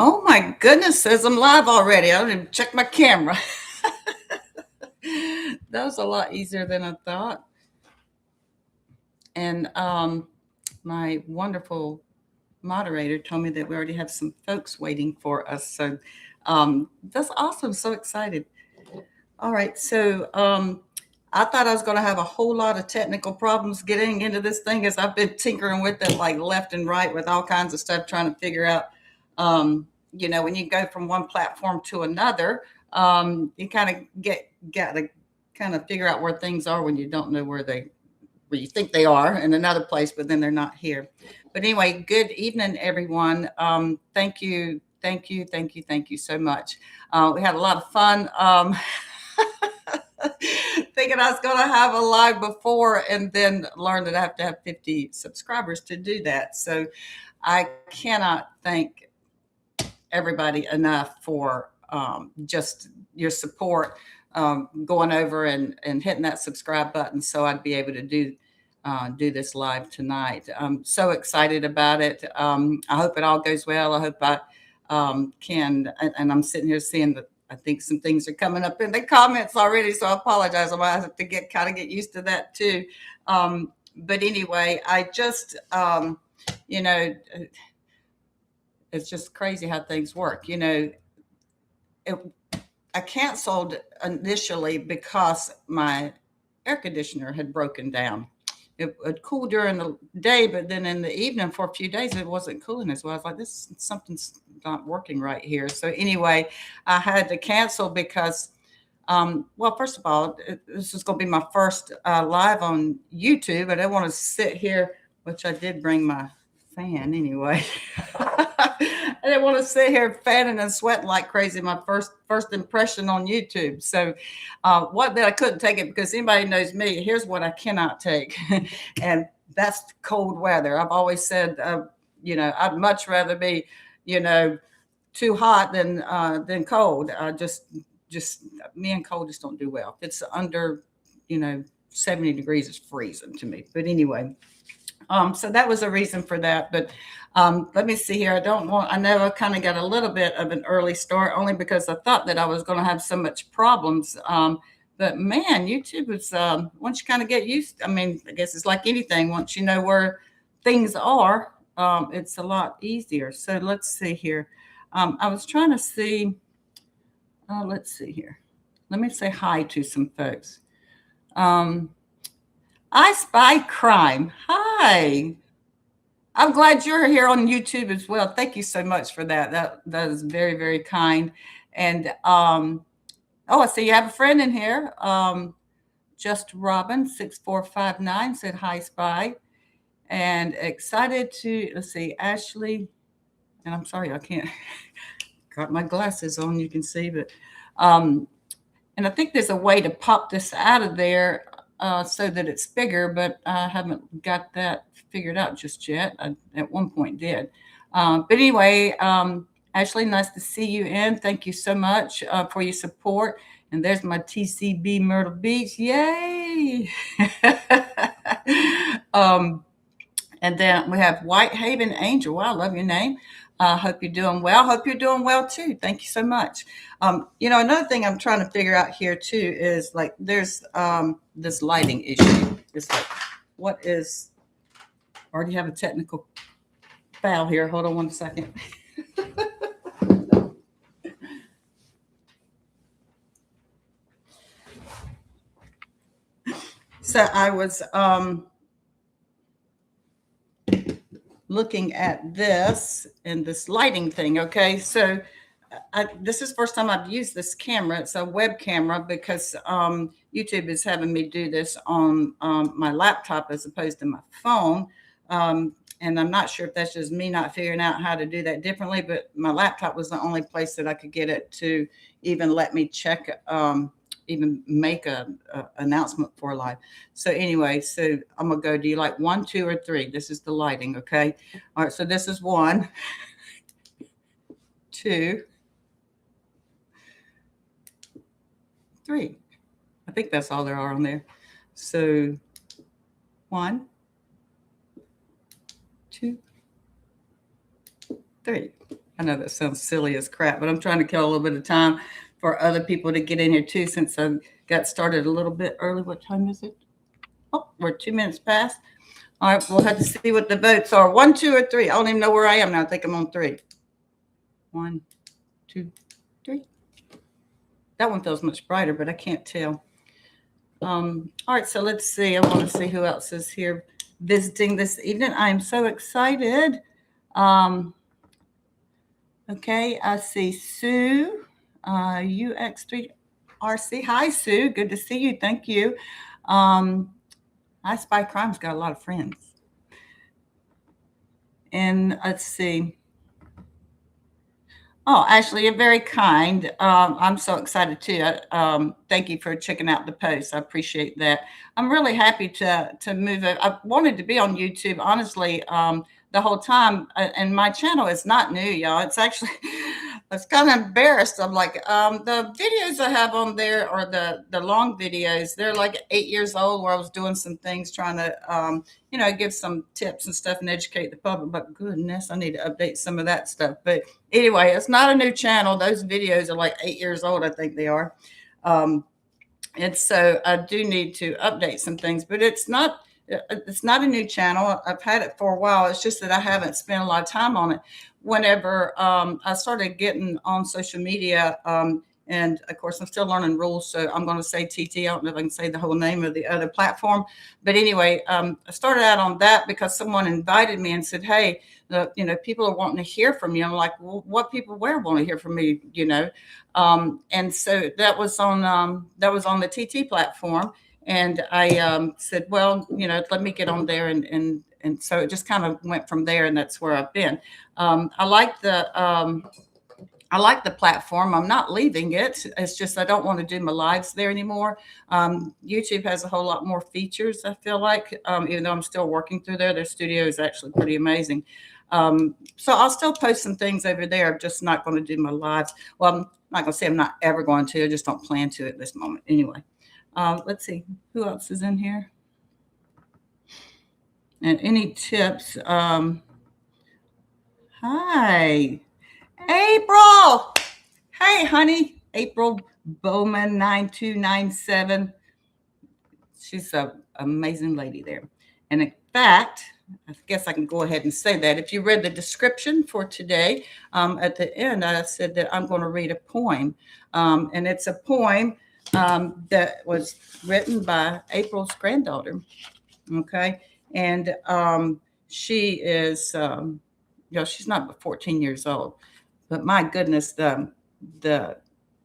Oh my goodness, says I'm live already. I didn't check my camera. That was a lot easier than I thought. And my wonderful moderator told me that we already have some folks waiting for us. So that's awesome. So excited. All right. So I thought I was going to have a whole lot of technical problems getting into this thing as I've been tinkering with it like left and right with all kinds of stuff, trying to figure out, when you go from one platform to another, you kind of got to kind of figure out where things are when you don't know where you think they are in another place, but then they're not here. But anyway, good evening, everyone. Thank you so much. We had a lot of fun. Thinking I was going to have a live before and then learned that I have to have 50 subscribers to do that. So I cannot thank everybody enough for just your support, going over and hitting that subscribe button so I'd be able to do this live tonight. I'm so excited about it. I hope it all goes well. I hope I can, and I'm sitting here seeing that I think some things are coming up in the comments already, so I apologize. I might have to get used to that too. But anyway, I just, you know, it's just crazy how things work. It, I canceled initially because my air conditioner had broken down. It cooled during the day, but then in the evening for a few days it wasn't cooling as well. I was like, this something's not working right here. So anyway, I had to cancel because, well, first of all, this is going to be my first live on YouTube. I didn't want to sit here, which I did bring my fan anyway. I didn't want to sit here fanning and sweating like crazy. My first impression on YouTube. So, what that I couldn't take it because anybody knows me. Here's what I cannot take, and that's cold weather. I've always said, I'd much rather be, too hot than cold. Just me and cold just don't do well. If it's under, 70 degrees, it's freezing to me. But anyway, so that was a reason for that. But let me see here. I know I kind of got a little bit of an early start only because I thought that I was going to have so much problems. But man, YouTube is, once you kind of get used, I mean, I guess it's like anything. Once you know where things are, it's a lot easier. So let's see here. I was trying to see, let's see here. Let me say hi to some folks. Um, I Spy Crime. Hi. I'm glad you're here on YouTube as well. Thank you so much for that. That is very, very kind. And I see you have a friend in here. Just Robin 6459 said hi, Spy. And excited to let's see, Ashley. And I'm sorry, I can't got my glasses on, you can see, but um, and I think there's a way to pop this out of there so that it's bigger, but I haven't got that figured out just yet. I at one point did. But anyway, Ashley, nice to see you in. Thank you so much for your support. And there's my TCB Myrtle Beach. Yay! um, and then we have Whitehaven Angel. Wow, I love your name. Hope you're doing well. Hope you're doing well too. Thank you so much. Another thing I'm trying to figure out here too is like there's this lighting issue. It's like, what is? Already have a technical foul here. Hold on one second. So I was looking at this and this lighting thing. Okay, so this is the first time I've used this camera. It's a web camera because YouTube is having me do this on my laptop as opposed to my phone. And I'm not sure if that's just me not figuring out how to do that differently, but my laptop was the only place that I could get it to even let me check, even make a announcement for live. So anyway, so I'm gonna go. Do you like 1, 2, or 3? This is the lighting, okay? All right. So this is 1, 2, 3. I think that's all there are on there. So 1, 2, 3. I know that sounds silly as crap, but I'm trying to kill a little bit of time for other people to get in here too, since I got started a little bit early. What time is it? Oh, we're 2 minutes past. All right, we'll have to see what the votes are. 1, 2, or 3. I don't even know where I am now. I think I'm on 3. 1, 2, 3. That one feels much brighter, but I can't tell. All right, so let's see. I want to see who else is here visiting this evening. I am so excited. Um, okay, I see Sue, UX3RC. Hi, Sue. Good to see you. Thank you. I Spy Crime's got a lot of friends. And let's see. Oh, Ashley, you're very kind. I'm so excited too. Thank you for checking out the post. I appreciate that. I'm really happy to move it. I wanted to be on YouTube, honestly, the whole time. And my channel is not new, y'all. It's actually, I was kind of embarrassed. I'm like, the videos I have on there, or the long videos, they're like 8 years old, where I was doing some things, trying to give some tips and stuff and educate the public. But goodness, I need to update some of that stuff. But anyway, it's not a new channel. Those videos are like 8 years old, I think they are. And so I do need to update some things, but it's not a new channel. I've had it for a while. It's just that I haven't spent a lot of time on it. Whenever I started getting on social media, and of course, I'm still learning rules, so I'm going to say TT. I don't know if I can say the whole name of the other platform, but anyway, I started out on that because someone invited me and said, "Hey, people are wanting to hear from you." I'm like, "Well, what people where want to hear from me?" And so that was on the TT platform, and I said, "Well, let me get on there," and so it just kind of went from there, and that's where I've been. I like the platform. I'm not leaving it. It's just I don't want to do my lives there anymore. YouTube has a whole lot more features, I feel like, even though I'm still working through there. Their studio is actually pretty amazing. So I'll still post some things over there. I'm just not going to do my lives. Well, I'm not going to say I'm not ever going to. I just don't plan to at this moment. Anyway, let's see. Who else is in here? And any tips? Hi. April. Hey, honey. April Bowman 9297. She's an amazing lady there. And in fact, I guess I can go ahead and say that. If you read the description for today, at the end, I said that I'm going to read a poem. And it's a poem that was written by April's granddaughter. Okay. And she is, she's not but 14 years old. But my goodness, the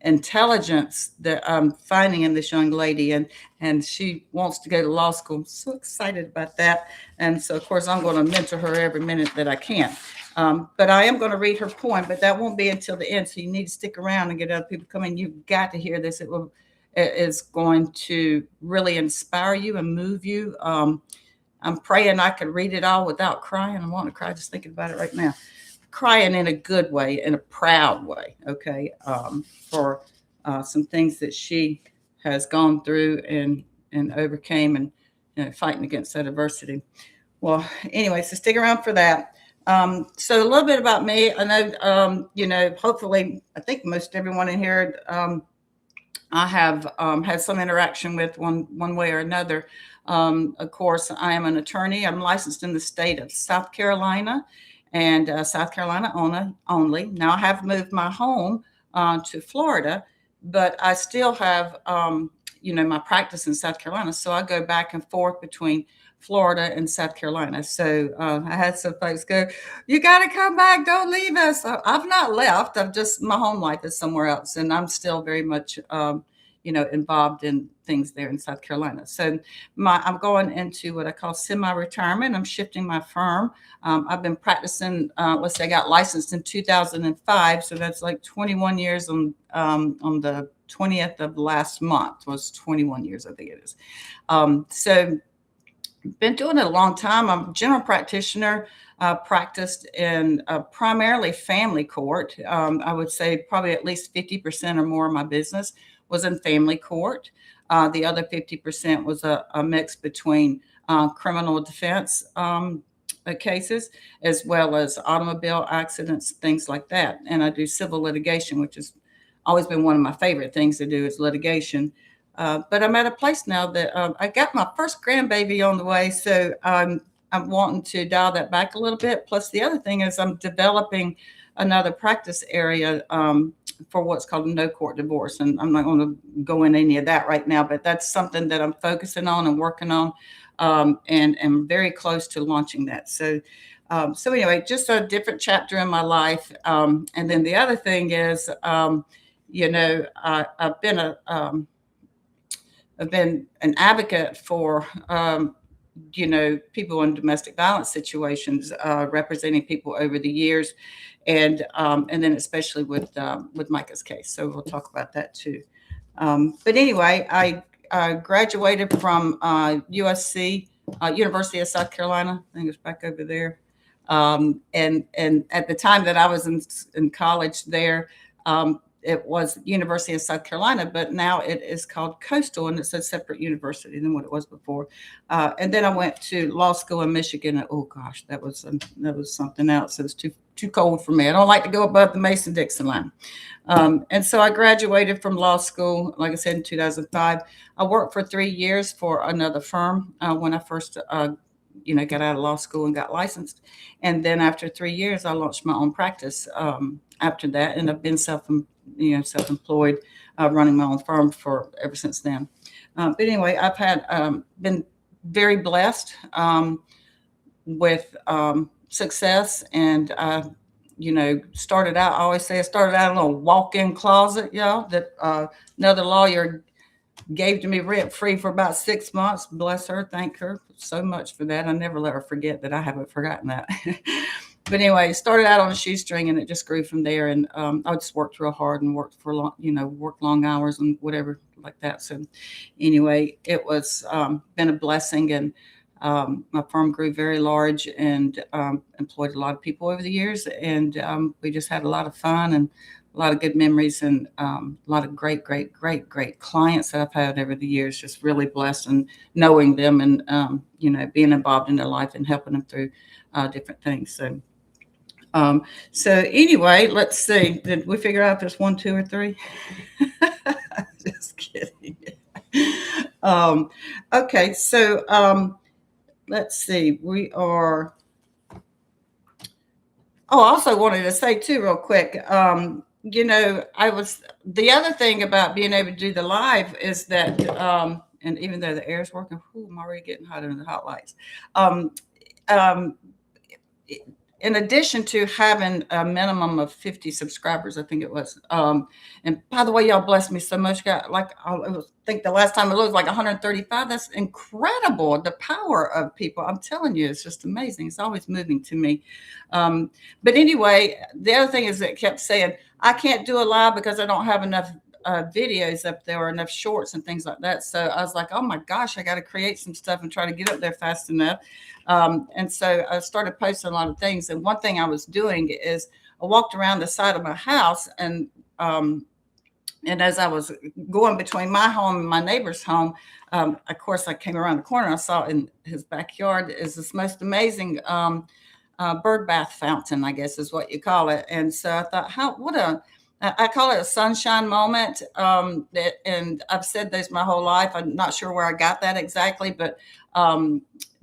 intelligence that I'm finding in this young lady, and she wants to go to law school. I'm so excited about that. And so, of course, I'm going to mentor her every minute that I can. But I am going to read her poem, but that won't be until the end. So you need to stick around and get other people coming. You've got to hear this. It is going to really inspire you and move you. I'm praying I could read it all without crying. I'm wanting to cry just thinking about it right now. Crying in a good way, in a proud way, okay, for some things that she has gone through and overcame, and fighting against that adversity. Well, anyway, so stick around for that. So a little bit about me. I know, hopefully, I think most everyone in here I have had some interaction with one way or another. Of course, I am an attorney. I'm licensed in the state of South Carolina, and South Carolina only. Now I have moved my home to Florida, but I still have, my practice in South Carolina. So I go back and forth between Florida and South Carolina. So I had some folks go, "You got to come back. Don't leave us." I've not left. My home life is somewhere else, and I'm still very much, involved in things there in South Carolina. So I'm going into what I call semi-retirement. I'm shifting my firm. I've been practicing. Let's say I got licensed in 2005, so that's like 21 years. On the 20th of last month was 21 years, I think it is. So been doing it a long time. I'm a general practitioner, practiced in primarily family court. I would say probably at least 50% or more of my business was in family court. The other 50% was a mix between criminal defense cases, as well as automobile accidents, things like that. And I do civil litigation, which has always been one of my favorite things to do is litigation. But I'm at a place now that I got my first grandbaby on the way, so I'm wanting to dial that back a little bit. Plus, the other thing is I'm developing another practice area for what's called a no court divorce, and I'm not going to go in any of that right now. But that's something that I'm focusing on and working on, and am very close to launching that. So anyway, just a different chapter in my life. And then the other thing is, I've been I've been an advocate for, people in domestic violence situations, representing people over the years, and then especially with Mica's case. So we'll talk about that too. But anyway, I graduated from USC, University of South Carolina. I think it's back over there. And at the time that I was in college there, it was University of South Carolina, but now it is called Coastal, and it's a separate university than what it was before. And then I went to law school in Michigan. And, oh gosh, that was something else. It was too cold for me. I don't like to go above the Mason-Dixon line. And so I graduated from law school, like I said, in 2005. I worked for 3 years for another firm when I first got out of law school and got licensed. And then after 3 years, I launched my own practice after that, and I've been self-employed, running my own firm for ever since then. But anyway, I've been very blessed with success, and started out. I always say I started out in a little walk-in closet, that another lawyer gave to me rent free for about 6 months. Bless her, thank her so much for that. I never let her forget that. I haven't forgotten that. But anyway, started out on a shoestring, and it just grew from there. And I just worked real hard and worked for worked long hours and whatever like that. So anyway, it was been a blessing, and my firm grew very large and employed a lot of people over the years. And we just had a lot of fun and a lot of good memories, and a lot of great clients that I've had over the years. Just really blessed, and knowing them, and being involved in their life and helping them through different things. So anyway, let's see. Did we figure out if there's 1, 2, or 3? Just kidding. Okay, so let's see. We are. Oh, I also wanted to say too, real quick. The other thing about being able to do the live is that, and even though the air is working, I'm already getting hot under the hot lights. In addition to having a minimum of 50 subscribers, I think it was. And by the way, y'all blessed me so much. Got I think the last time it looked like 135. That's incredible. The power of people. I'm telling you, it's just amazing. It's always moving to me. But anyway, the other thing is that it kept saying, I can't do a live because I don't have enough videos up there or enough shorts and things like that. So I was like, oh my gosh, I got to create some stuff and try to get up there fast enough. And so I started posting a lot of things. And one thing I was doing is I walked around the side of my house, and as I was going between my home and my neighbor's home, of course, I came around the corner. I saw in his backyard is this most amazing bird bath fountain, I guess is what you call it. And so I thought, I call it a sunshine moment. And I've said this my whole life. I'm not sure where I got that exactly, but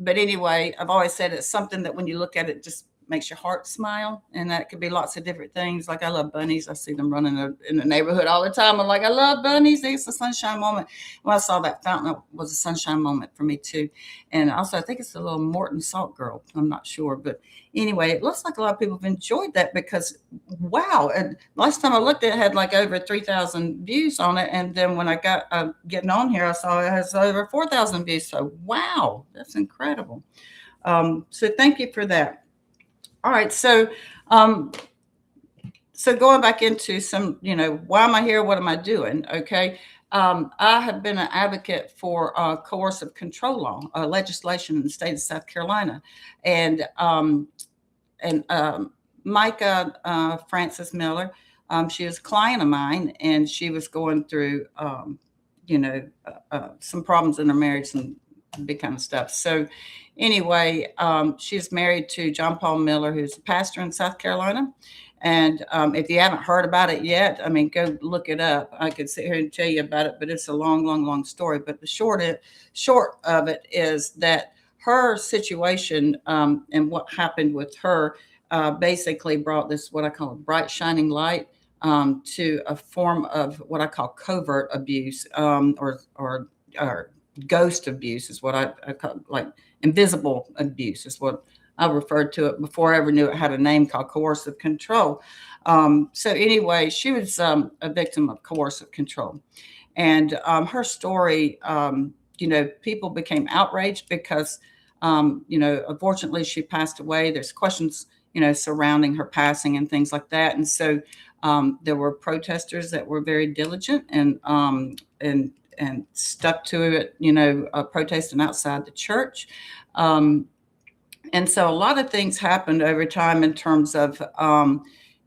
anyway, I've always said it's something that when you look at it, just makes your heart smile. And that could be lots of different things. Like I love bunnies. I see them running in the neighborhood all the time. I'm like, I love bunnies. It's a sunshine moment. When I saw that fountain, it was a sunshine moment for me too. And also, I think it's a little Morton Salt Girl. I'm not sure. But anyway, it looks like a lot of people have enjoyed that because, wow. And last time I looked, it had like over 3,000 views on it. And then when I got getting on here, I saw it has over 4,000 views. So, wow, that's incredible. So thank you for that. All right, so going back into some, why am I here? What am I doing? Okay, I have been an advocate for coercive control law legislation in the state of South Carolina, and Mica Francis Miller, she was a client of mine, and she was going through, some problems in her marriage, and big kind of stuff. So anyway, she's married to John Paul Miller, who's a pastor in South Carolina. And if you haven't heard about it yet, I mean, go look it up. I could sit here and tell you about it, but it's a long, long, long story. But the short of it is that her situation and what happened with her basically brought this what I call a bright shining light to a form of what I call covert abuse or ghost abuse is what I call, like invisible abuse is what I referred to it before I ever knew it had a name called coercive control. So anyway, she was a victim of coercive control, and her story, people became outraged because, unfortunately, she passed away. There's questions, surrounding her passing and things like that, and so there were protesters that were very diligent and stuck to it, protesting outside the church. Um, and so a lot of things happened over time in terms of,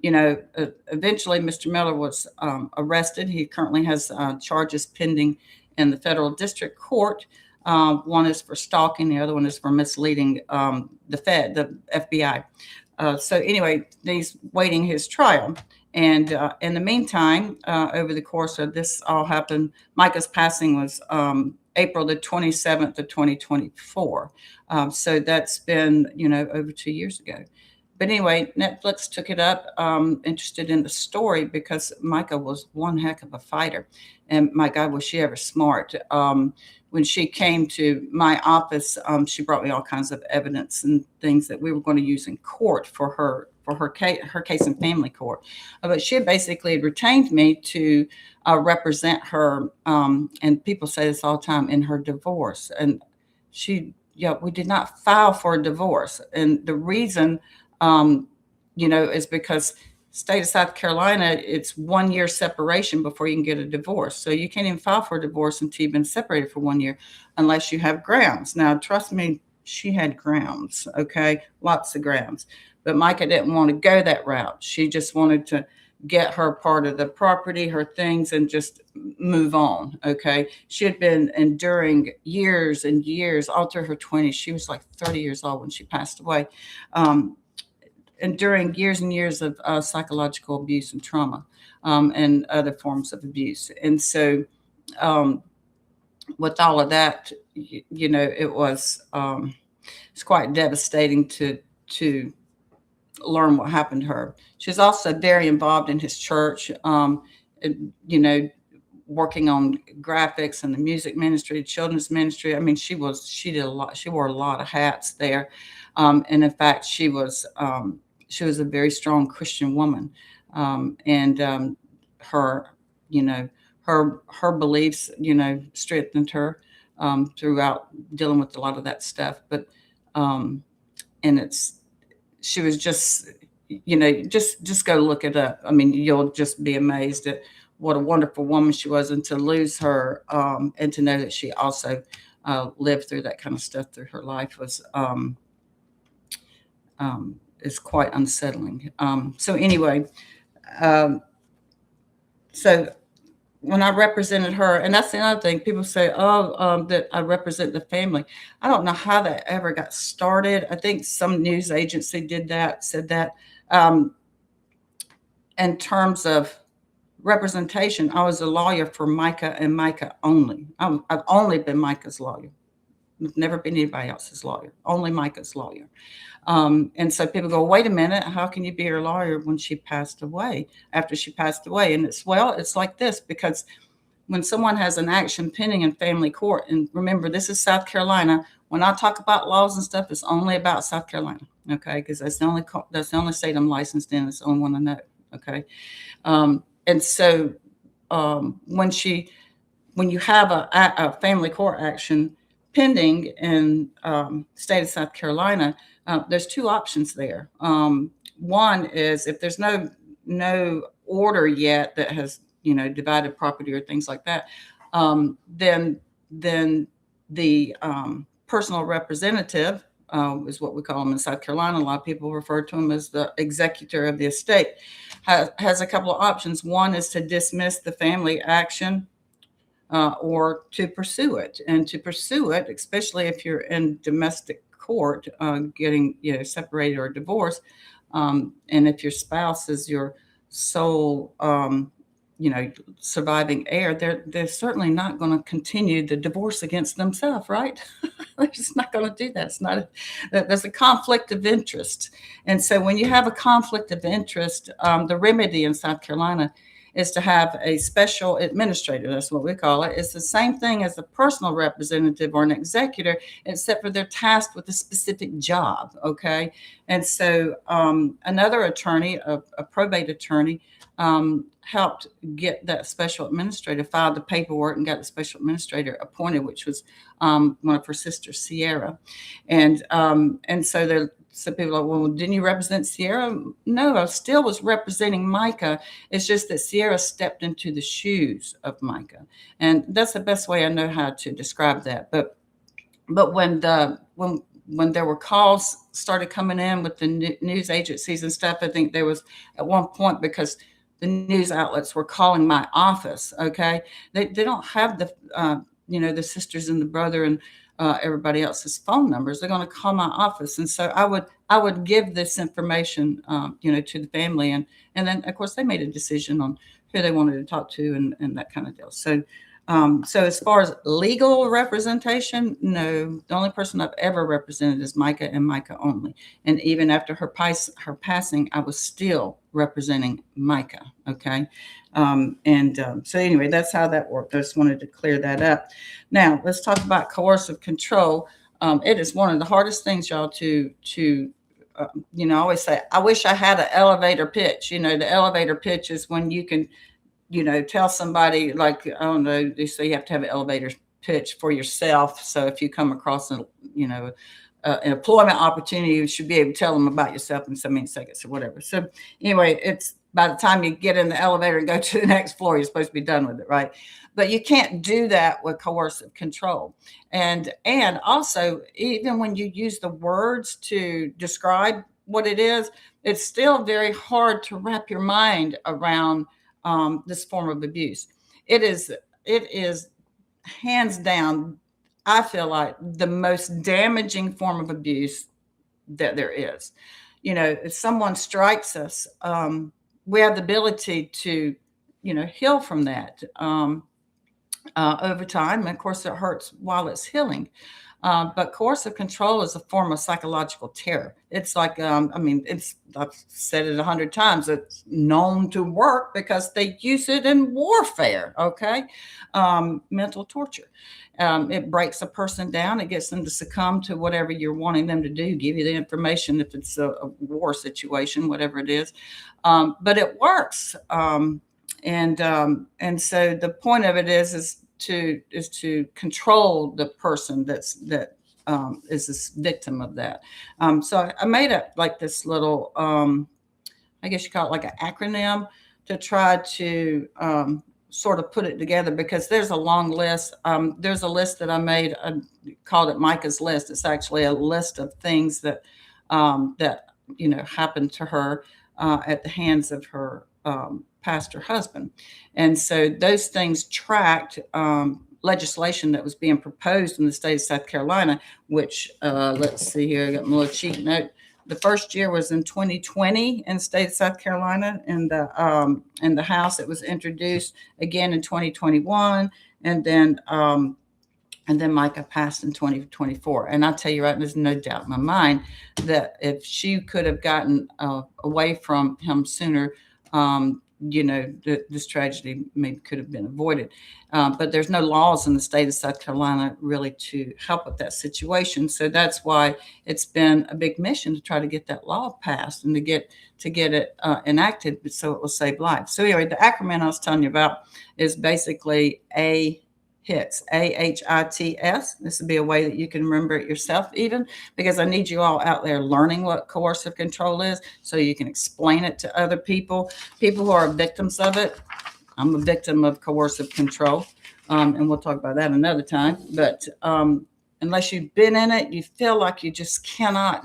eventually Mr. Miller was arrested. He currently has charges pending in the federal district court. One is for stalking, the other one is for misleading the FBI. So anyway, he's waiting his trial. And in the meantime, over the course of this all happened, Mica's passing was April the 27th of 2024. So that's been, over 2 years ago. But anyway, Netflix took it up, interested in the story because Mica was one heck of a fighter. And my God, was she ever smart. When she came to my office, she brought me all kinds of evidence and things that we were going to use in court for her case in family court. But she basically retained me to represent her, and people say this all the time, in her divorce. And we did not file for a divorce. And the reason, is because state of South Carolina, it's 1 year separation before you can get a divorce. So you can't even file for a divorce until you've been separated for 1 year, unless you have grounds. Now, trust me, she had grounds, okay? Lots of grounds. But Mica didn't want to go that route. She just wanted to get her part of the property, her things, and just move on, okay? She had been enduring years and years, all through her 20s. She was like 30 years old when she passed away. Enduring years and years of psychological abuse and trauma and other forms of abuse. And so with all of that, it's quite devastating to learn what happened to her. She's also very involved in his church, working on graphics and the music ministry, children's ministry. I mean, she did a lot. She wore a lot of hats there. And in fact, she was a very strong Christian woman. And her, her beliefs, strengthened her throughout dealing with a lot of that stuff. But, and she was just, just go look it up. I mean, you'll just be amazed at what a wonderful woman she was, and to lose her, and to know that she also lived through that kind of stuff through her life was, is quite unsettling. So anyway, so when I represented her, and that's the other thing, people say, that I represent the family. I don't know how that ever got started. I think some news agency said that. In terms of representation, I was a lawyer for Mica and Mica only. I've only been Mica's lawyer. I've never been anybody else's lawyer, only Mica's lawyer. And so people go, wait a minute, how can you be her lawyer when she passed away, after she passed away? And it's like this, because when someone has an action pending in family court, and remember, this is South Carolina. When I talk about laws and stuff, it's only about South Carolina, okay? Because that's the only state I'm licensed in. It's the only one I know, okay? And so when you have a family court action pending in state of South Carolina, there's two options there. One is, if there's no order yet that has divided property or things like that, then the personal representative, is what we call them in South Carolina. A lot of people refer to him as the executor of the estate. Has a couple of options. One is to dismiss the family action, or to pursue it. And to pursue it, especially if you're in domestic court, getting separated or divorced, and if your spouse is your sole surviving heir, they're certainly not going to continue the divorce against themselves, right? They're just not going to do that. It's not there's a conflict of interest. And so when you have a conflict of interest, the remedy in South Carolina is to have a special administrator. That's what we call it. It's the same thing as a personal representative or an executor, except for they're tasked with a specific job. Okay. And so another attorney, a probate attorney, helped get that special administrator, filed the paperwork and got the special administrator appointed, which was one of her sisters, Sierra. And so there, some people are like, well, didn't you represent Sierra? No, I still was representing Mica. It's just that Sierra stepped into the shoes of Mica. And that's the best way I know how to describe that. But when there were calls started coming in with the news agencies and stuff, I think there was at one point, because the news outlets were calling my office. Okay. They don't have the sisters and the brother and everybody else's phone numbers. They're going to call my office. And so I would give this information, to the family. And then of course they made a decision on who they wanted to talk to and that kind of deal. So as far as legal representation, no, the only person I've ever represented is Mica and Mica only. And even after her passing, I was still representing Mica. Okay. So anyway, that's how that worked. I just wanted to clear that up. Now let's talk about coercive control. It is one of the hardest things, y'all, to I always say, I wish I had an elevator pitch. The elevator pitch is when you can tell somebody, like, I don't know, they say you have to have an elevator pitch for yourself. So if you come across an employment opportunity, you should be able to tell them about yourself in so many seconds or whatever. So anyway, it's by the time you get in the elevator and go to the next floor, you're supposed to be done with it, right? But you can't do that with coercive control. And also, even when you use the words to describe what it is, it's still very hard to wrap your mind around this form of abuse. It is hands down, I feel like, the most damaging form of abuse that there is. If someone strikes us, we have the ability to, heal from that over time. And of course, it hurts while it's healing. But coercive control is a form of psychological terror. It's like, I've said it 100 times, it's known to work because they use it in warfare, okay? Mental torture. It breaks a person down. It gets them to succumb to whatever you're wanting them to do, give you the information if it's a war situation, whatever it is. But it works. And so the point of it is to control the person that is this victim of that. So I made up like this little, I guess you call it like an acronym to try to sort of put it together, because there's a long list. There's a list that I made, called it Mica's list. It's actually a list of things that happened to her at the hands of her pastor husband. And so those things tracked legislation that was being proposed in the state of South Carolina, which let's see here, I got my little cheat note. The first year was in 2020 in the state of South Carolina. In the House, it was introduced again in 2021, and then Mica passed in 2024. And I'll tell you right, there's no doubt in my mind that if she could have gotten away from him sooner, this tragedy maybe could have been avoided. But there's no laws in the state of South Carolina really to help with that situation. So that's why it's been a big mission to try to get that law passed and to get it enacted so it will save lives. So anyway, the acronym I was telling you about is basically HITS, AHITS. This would be a way that you can remember it yourself, even because I need you all out there learning what coercive control is so you can explain it to other people who are victims of it. I'm a victim of coercive control, and we'll talk about that another time. But unless you've been in it, you feel like you just cannot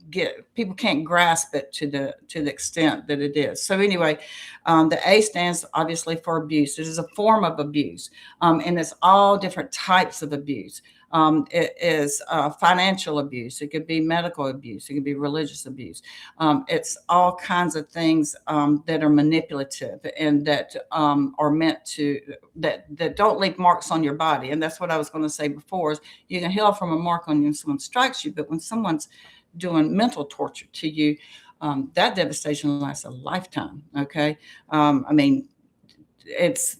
get people can't grasp it to the extent that it is. So anyway, the A stands obviously for abuse. It is a form of abuse, and it's all different types of abuse. It is financial abuse. It could be medical abuse. It could be religious abuse. It's all kinds of things that are manipulative and that are meant to that don't leave marks on your body. And that's what I was going to say before: is you can heal from a mark on you when someone strikes you, but when someone's doing mental torture to you, that devastation lasts a lifetime. Okay, I mean, it's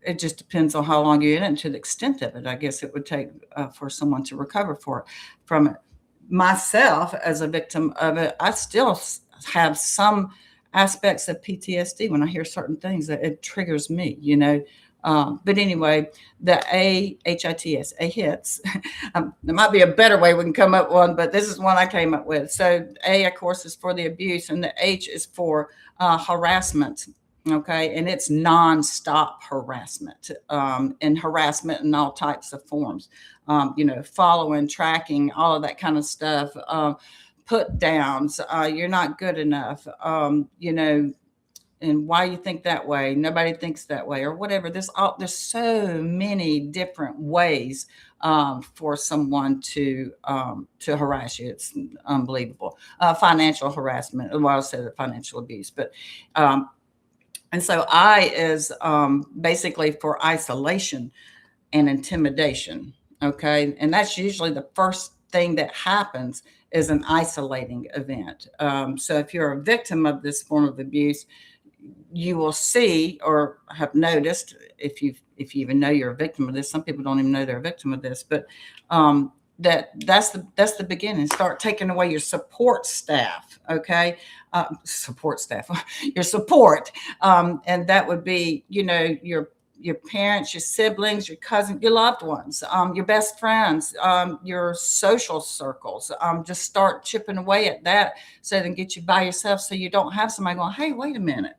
it just depends on how long you're in it and to the extent of it. I guess it would take for someone to recover from it. Myself, as a victim of it, I still have some aspects of PTSD when I hear certain things that it triggers me, you know. But anyway, the AHITS, A hits. There might be a better way we can come up with one, but this is one I came up with. So A, of course, is for the abuse, and the H is for harassment. Okay, and it's nonstop harassment, and harassment in all types of forms. You know, following, tracking, all of that kind of stuff. Put downs. You're not good enough. You know, and why you think that way? Nobody thinks that way, or whatever. There's so many different ways for someone to harass you. It's unbelievable. Financial harassment. Well, I said financial abuse, but and so I is basically for isolation and intimidation. Okay. And that's usually the first thing that happens is an isolating event. So if you're a victim of this form of abuse, you will see or have noticed, if you even know you're a victim of this. Some people don't even know they're a victim of this, but that's the beginning. Start taking away your support staff. Okay, support staff, your support, and that would be, you know, your parents, your siblings, your cousins, your loved ones, your best friends, your social circles. Just start chipping away at that so they can get you by yourself, so you don't have somebody going, "Hey, wait a minute,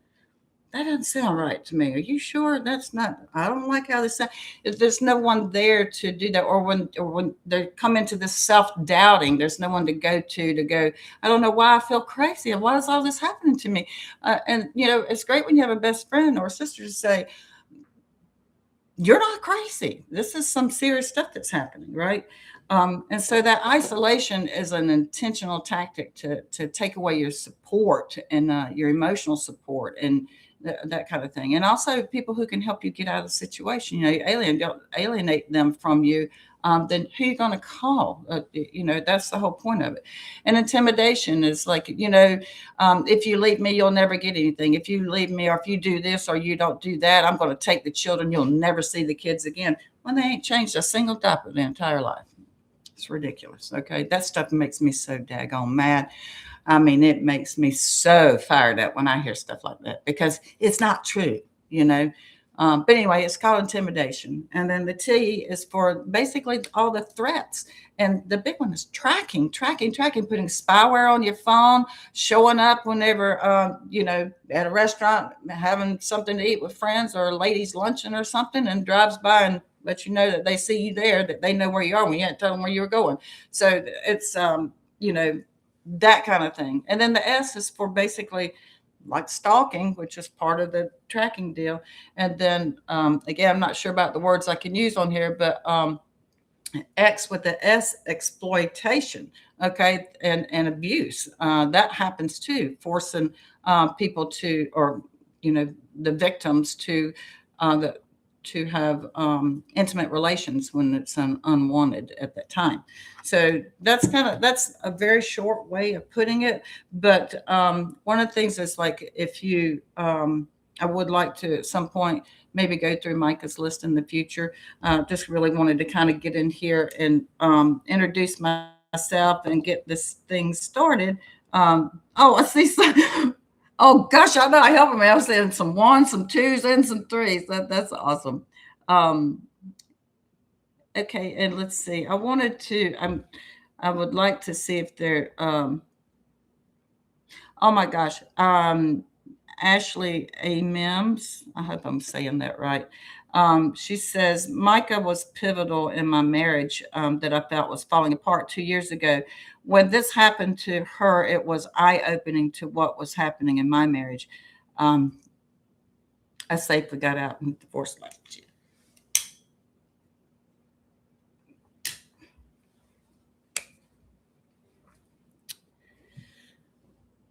that doesn't sound right to me. Are you sure that's not? I don't like how this sounds." If there's no one there to do that, or when they come into this self doubting, there's no one to go. I don't know why I feel crazy, and why is all this happening to me? And you know, it's great when you have a best friend or a sister to say, "You're not crazy. This is some serious stuff that's happening," right? And so that isolation is an intentional tactic to take away your support and your emotional support and that kind of thing. And also people who can help you get out of the situation. You know, don't alienate them from you. Then who are you going to call? You know, that's the whole point of it. And intimidation is like, you know, if you leave me, you'll never get anything. If you leave me, or if you do this or you don't do that, I'm going to take the children. You'll never see the kids again. When they ain't changed a single diaper their entire life. It's ridiculous. Okay. That stuff makes me so daggone mad. I mean, it makes me so fired up when I hear stuff like that because it's not true, you know. But anyway, it's called intimidation. And then the T is for basically all the threats. And the big one is tracking, putting spyware on your phone, showing up whenever, you know, at a restaurant, having something to eat with friends or a ladies' luncheon or something, and drives by and let you know that they see you there, that they know where you are when you hadn't told them where you were going. So it's, you know, that kind of thing. And then the S is for basically like stalking, which is part of the tracking deal. And then again, I'm not sure about the words I can use on here, but X with the S, exploitation, okay, and abuse. That happens too, forcing people to, or you know, the victims the, to have intimate relations when it's unwanted at that time. So that's a very short way of putting it. But one of the things is like if you, I would like to at some point maybe go through Mica's list in the future. Just really wanted to kind of get in here and introduce myself and get this thing started. Oh, I see some. Oh gosh, I know I helping me. I was saying some ones, some twos, and some threes. That's awesome. Um, okay, and let's see. I wanted to. I would like to see if there. Oh my gosh. Ashley A. Mims. I hope I'm saying that right. She says, Micah was pivotal in my marriage that I felt was falling apart 2 years ago. When this happened to her, it was eye opening to what was happening in my marriage. Um, I safely got out and divorced last year.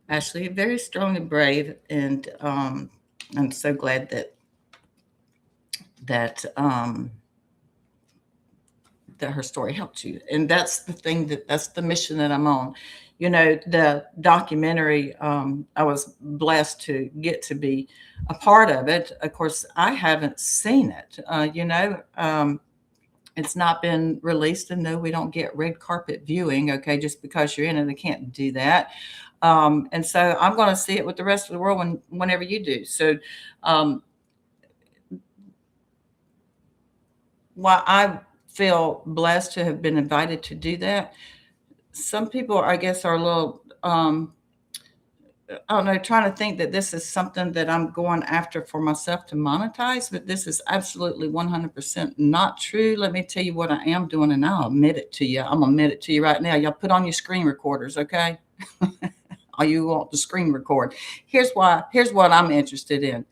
Ashley, very strong and brave, and I'm so glad that that her story helped you. And that's the thing that's the mission that I'm on. You know, the documentary, I was blessed to get to be a part of it. Of course, I haven't seen it. It's not been released, and no, we don't get red carpet viewing. Okay, just because you're in it, I can't do that. And so I'm going to see it with the rest of the world whenever you do. So, um, while I feel blessed to have been invited to do that, some people, I guess, are a little, I don't know, trying to think that this is something that I'm going after for myself to monetize, but this is absolutely 100% not true. Let me tell you what I am doing, and I'll admit it to you. I'm gonna admit it to you right now. Y'all put on your screen recorders, okay? Or you want the screen record. Here's why. Here's what I'm interested in,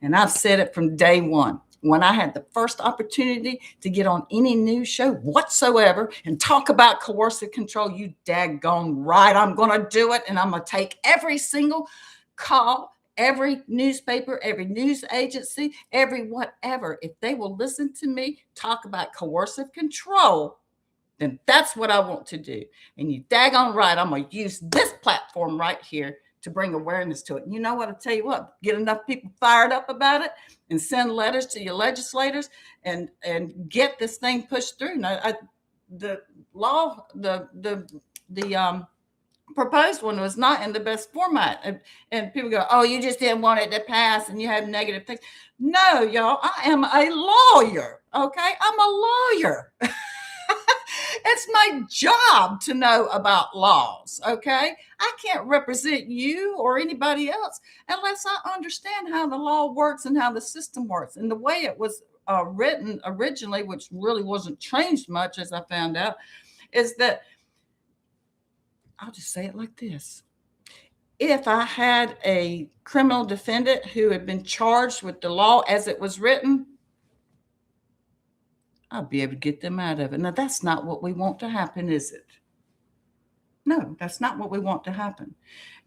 and I've said it from day one. When I had the first opportunity to get on any news show whatsoever and talk about coercive control, you daggone right, I'm going to do it. And I'm going to take every single call, every newspaper, every news agency, every whatever. If they will listen to me talk about coercive control, then that's what I want to do. And you daggone right, I'm going to use this platform right here to bring awareness to it. And you know what? I'll tell you what, get enough people fired up about it and send letters to your legislators and get this thing pushed through. Now, the law, the proposed one was not in the best format. And people go, oh, you just didn't want it to pass and you have negative things. No, y'all, I am a lawyer. Okay. I'm a lawyer. It's my job to know about laws. Okay. I can't represent you or anybody else unless I understand how the law works and how the system works. And the way it was written originally, which really wasn't changed much, as I found out, is that I'll just say it like this. If I had a criminal defendant who had been charged with the law as it was written, I'll be able to get them out of it. Now, that's not what we want to happen, is it? No, that's not what we want to happen.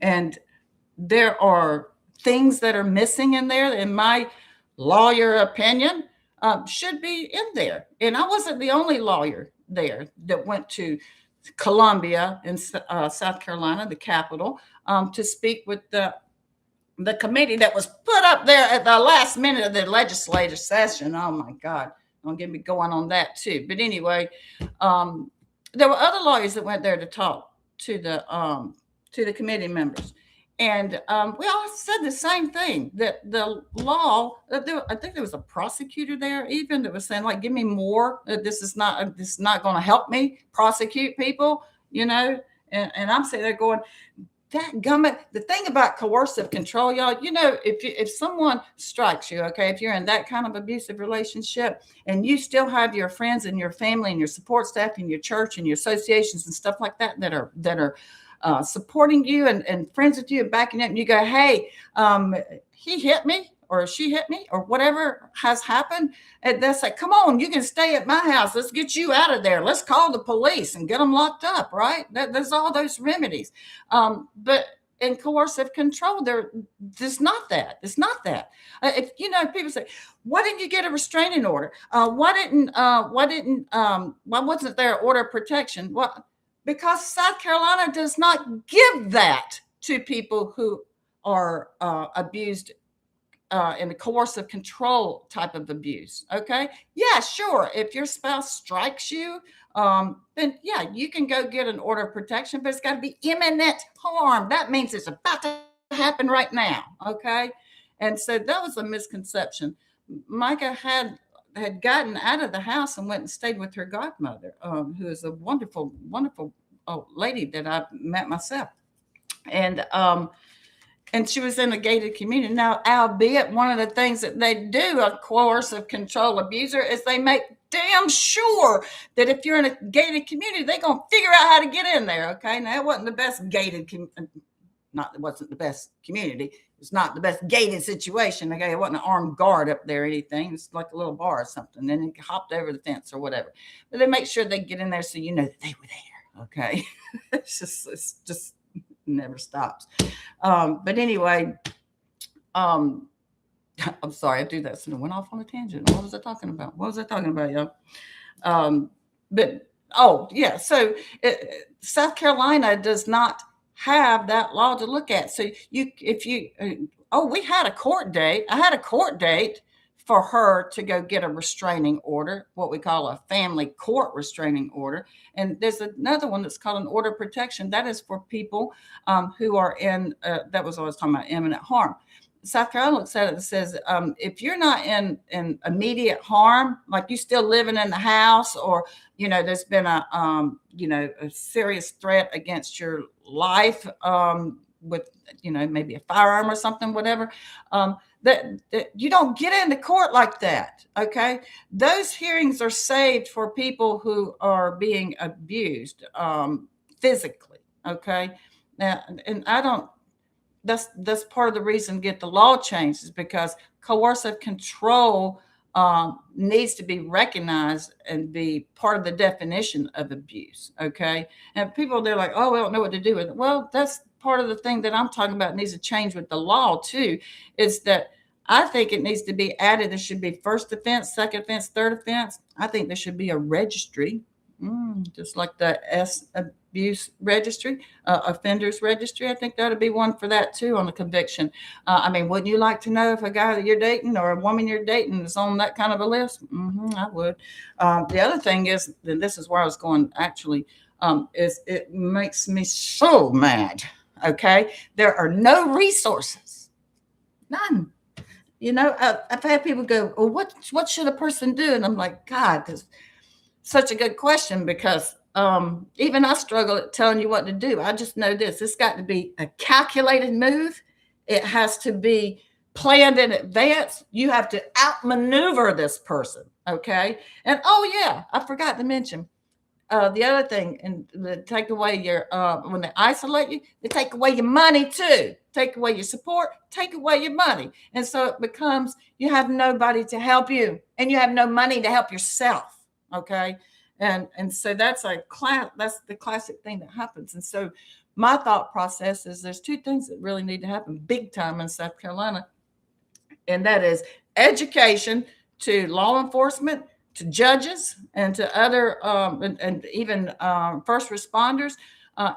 And there are things that are missing in there, in my lawyer opinion, should be in there. And I wasn't the only lawyer there that went to Columbia in South Carolina, the capital, to speak with the committee that was put up there at the last minute of the legislative session. Oh my God. Don't get me going on that too. But anyway, there were other lawyers that went there to talk to the committee members, and we all said the same thing, that the law. I think there was a prosecutor there even that was saying, like, give me more. This is not going to help me prosecute people, you know. And I'm sitting there going, that gummit. The thing about coercive control, y'all, you know, if someone strikes you, okay, if you're in that kind of abusive relationship and you still have your friends and your family and your support staff and your church and your associations and stuff like that are supporting you and friends with you and backing up, and you go, hey, he hit me or she hit me or whatever has happened, and they say, come on, you can stay at my house. Let's get you out of there. Let's call the police and get them locked up, right? There's all those remedies. But in coercive control, there's not that. It's not that. If you know, people say, why didn't you get a restraining order? Why wasn't there an order of protection? Well, because South Carolina does not give that to people who are abused in a coercive control type of abuse. Okay. Yeah, sure. If your spouse strikes you, then yeah, you can go get an order of protection, but it's got to be imminent harm. That means it's about to happen right now. Okay. And so that was a misconception. Mica had gotten out of the house and went and stayed with her godmother, who is a wonderful lady that I met myself. And and she was in a gated community. Now, albeit one of the things that they do, a coercive control abuser, is they make damn sure that if you're in a gated community, they're going to figure out how to get in there. Okay. Now, it wasn't the best not it wasn't the best community. It's not the best gated situation. Okay, it wasn't an armed guard up there or anything. It's like a little bar or something. Then he hopped over the fence or whatever. But they make sure they get in there so you know that they were there. Okay, it's just never stops. But anyway, um, I'm sorry I do that. So I went off on a tangent. What was I talking about? What was I talking about, y'all? Um, but oh yeah, so South Carolina does not have that law to look at. So if you, oh, we had a court date. I had a court date for her to go get a restraining order, what we call a family court restraining order. And there's another one that's called an order of protection. That is for people who are in, that was what I was talking about, imminent harm. South Carolina looks at it and says, if you're not in immediate harm, like you still living in the house, or there's been a serious threat against your life, with maybe a firearm or something, whatever, that you don't get into court like that. Okay, those hearings are saved for people who are being abused physically. Okay, now, and I don't. That's part of the reason to get the law changed, is because coercive control needs to be recognized and be part of the definition of abuse. Okay, and people, they're like, oh, we don't know what to do with it. Well, that's part of the thing that I'm talking about needs to change with the law too. Is that I think it needs to be added. There should be first offense, second offense, third offense. I think there should be a registry, just like the abuse registry, offenders registry. I think there ought to be one for that too on the conviction. I mean, wouldn't you like to know if a guy that you're dating or a woman you're dating is on that kind of a list? I would. The other thing is, and this is where I was going actually, is it makes me so mad. Okay, there are no resources, none. I've had people go, well, what should a person do? And I'm like, God, this is such a good question, because even I struggle at telling you what to do. I just know this. It's got to be a calculated move. It has to be planned in advance. You have to outmaneuver this person. Okay. And oh, yeah, I forgot to mention the other thing, and they take away your when they isolate you, they take away your money too. Take away your support, take away your money, and so it becomes you have nobody to help you, and you have no money to help yourself. Okay, and so that's that's the classic thing that happens. And so my thought process is there's two things that really need to happen big time in South Carolina, and that is education to law enforcement, to judges, and to other and even first responders,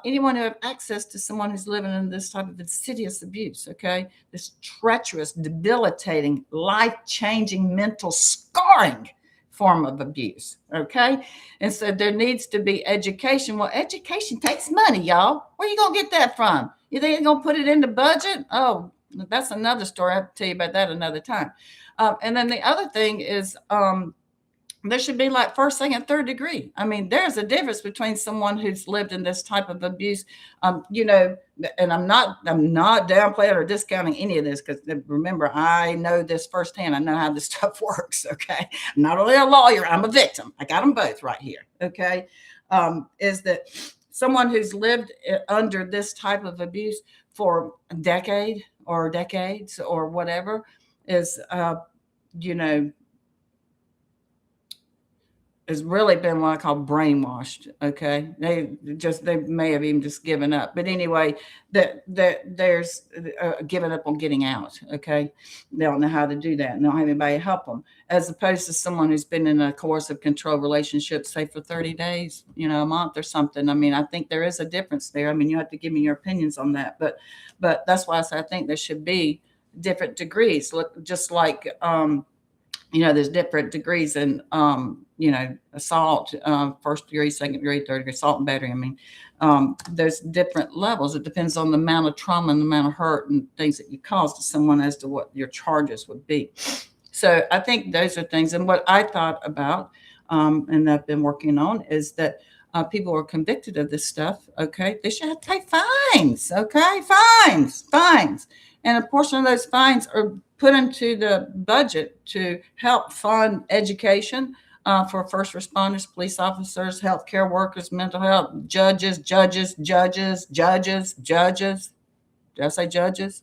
anyone who have access to someone who's living in this type of insidious abuse. Okay, this treacherous, debilitating, life-changing, mental scarring form of abuse. Okay, and so there needs to be education. Well, education takes money, y'all. Where you gonna get that from? You think you're gonna put it in the budget? Oh, that's another story. I have to tell you about that another time. And then the other thing is there should be like first, second, third degree. I mean, there's a difference between someone who's lived in this type of abuse, and I'm not downplaying or discounting any of this, because remember, I know this firsthand. I know how this stuff works. Okay. I'm not only a lawyer, I'm a victim. I got them both right here. Okay. Is that someone who's lived under this type of abuse for a decade or decades or whatever is, has really been what I call brainwashed. Okay, they may have even just given up. But anyway, that there's given up on getting out. Okay, they don't know how to do that, and they don't have anybody to help them. As opposed to someone who's been in a coercive control relationship, say for 30 days, a month or something. I mean, I think there is a difference there. I mean, you have to give me your opinions on that, but that's why I say I think there should be different degrees. Look, just like there's different degrees in, assault, first degree, second degree, third degree, assault and battery. I mean, there's different levels. It depends on the amount of trauma and the amount of hurt and things that you cause to someone as to what your charges would be. So I think those are things. And what I thought about, and I've been working on, is that people are convicted of this stuff, okay, they should have to pay fines, okay, fines. And a portion of those fines are put into the budget to help fund education for first responders, police officers, healthcare workers, mental health, judges. Did I say judges?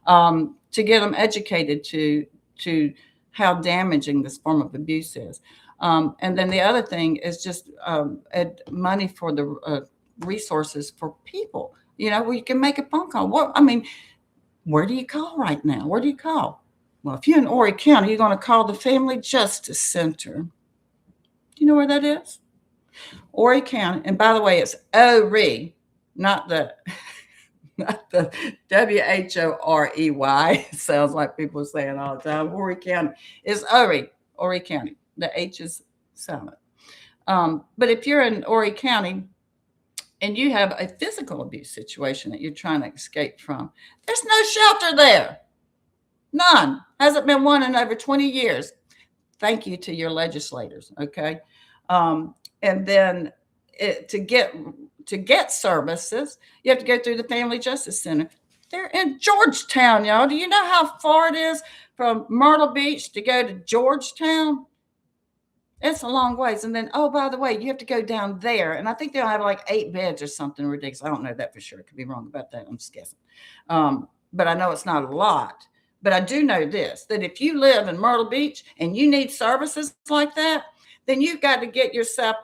To get them educated to how damaging this form of abuse is. And then the other thing is just money for the resources for people. Where you can make a phone call. What I mean, where do you call right now? Where do you call? Well, if you're in Horry County, you're going to call the Family Justice Center. Do you know where that is? Horry County. And by the way, it's ORE, not the not the WHOREY. It sounds like people are saying all the time. Horry County is Horry County. The H is silent. But if you're in Horry County and you have a physical abuse situation that you're trying to escape from, there's no shelter there. None. Hasn't been one in over 20 years. Thank you to your legislators. Okay. And then to get services, you have to go through the Family Justice Center. They're in Georgetown, y'all. Do you know how far it is from Myrtle Beach to go to Georgetown? It's a long ways. And then, oh, by the way, you have to go down there. And I think they'll have like 8 beds or something ridiculous. I don't know that for sure. I could be wrong about that. I'm just guessing. But I know it's not a lot. But I do know this, that if you live in Myrtle Beach and you need services like that, then you've got to get yourself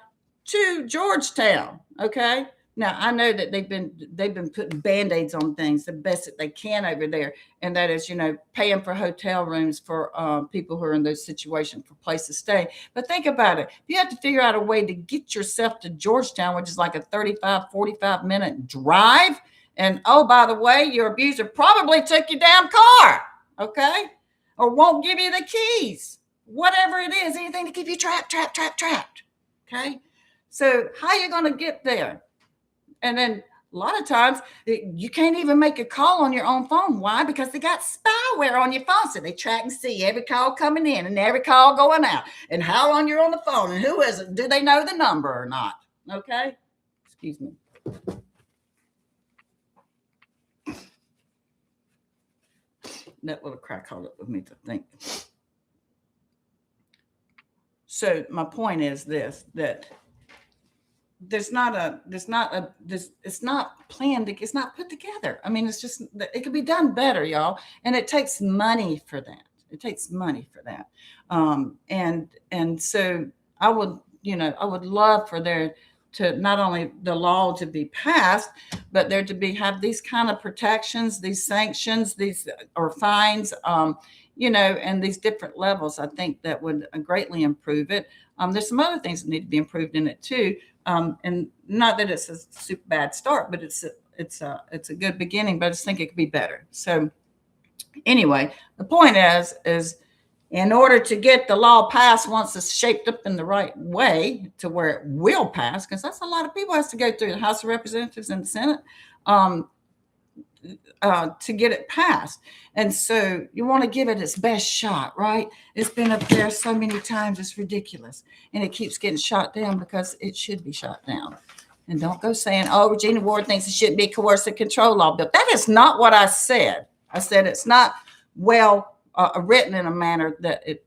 to Georgetown. Okay. Now I know that they've been putting band-aids on things the best that they can over there, and that is, paying for hotel rooms for people who are in those situations for place to stay. But think about it: you have to figure out a way to get yourself to Georgetown, which is like a 45-minute drive. And oh, by the way, your abuser probably took your damn car, okay, or won't give you the keys, whatever it is, anything to keep you trapped. Okay, so how are you going to get there? And then a lot of times you can't even make a call on your own phone. Why? Because they got spyware on your phone. So they track and see every call coming in and every call going out and how long you're on the phone and who is it. Do they know the number or not? Okay. Excuse me. That little crack hold up with me to think. So my point is this, that it's not planned. It's not put together. I mean, it's just, it could be done better, y'all. And it takes money for that. And so I would love for there to not only the law to be passed, but there to have these kind of protections, these sanctions, these or fines, and these different levels. I think that would greatly improve it. There's some other things that need to be improved in it too. And not that it's a super bad start, but it's a good beginning, but I just think it could be better. So anyway, the point is in order to get the law passed, once it's shaped up in the right way to where it will pass, because that's a lot of people has to go through the House of Representatives and the Senate, to get it passed. And so you want to give it its best shot, right? It's been up there so many times, it's ridiculous. And it keeps getting shot down because it should be shot down. And don't go saying, oh, Regina Ward thinks it shouldn't be a coercive control law bill. That is not what I said. I said it's not well written in a manner that it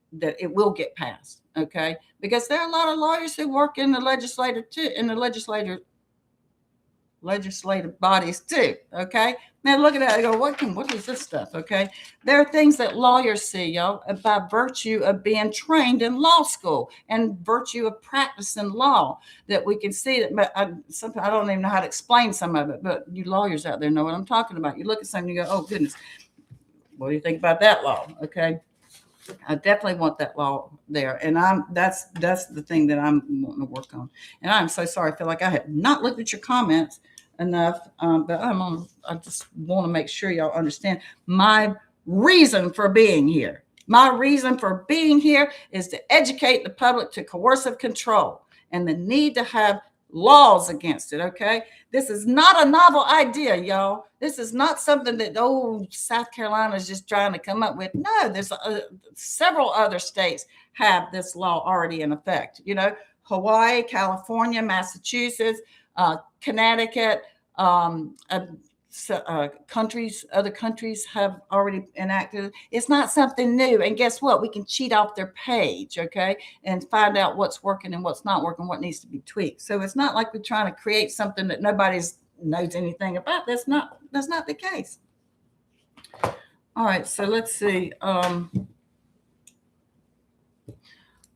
will get passed, okay? Because there are a lot of lawyers who work in the legislative bodies too, okay? Now look at that. I go, what is this stuff, okay? There are things that lawyers see, y'all, by virtue of being trained in law school and virtue of practicing law, that we can see that. But sometimes I don't even know how to explain some of it, but you lawyers out there know what I'm talking about. You look at something, you go, oh goodness, what do you think about that law? Okay. I definitely want that law there. And that's the thing that I'm wanting to work on. And I'm so sorry. I feel like I have not looked at your comments enough, but I just want to make sure y'all understand my reason for being here. My reason for being here is to educate the public to coercive control and the need to have laws against it, okay? This is not a novel idea, y'all. This is not something that, South Carolina is just trying to come up with. No, there's several other states have this law already in effect. Hawaii, California, Massachusetts, Connecticut, other countries have already enacted it. It's not something new. And guess what? We can cheat off their page, okay, and find out what's working and what's not working, what needs to be tweaked. So it's not like we're trying to create something that nobody's knows anything about. That's not the case. All right, so let's see.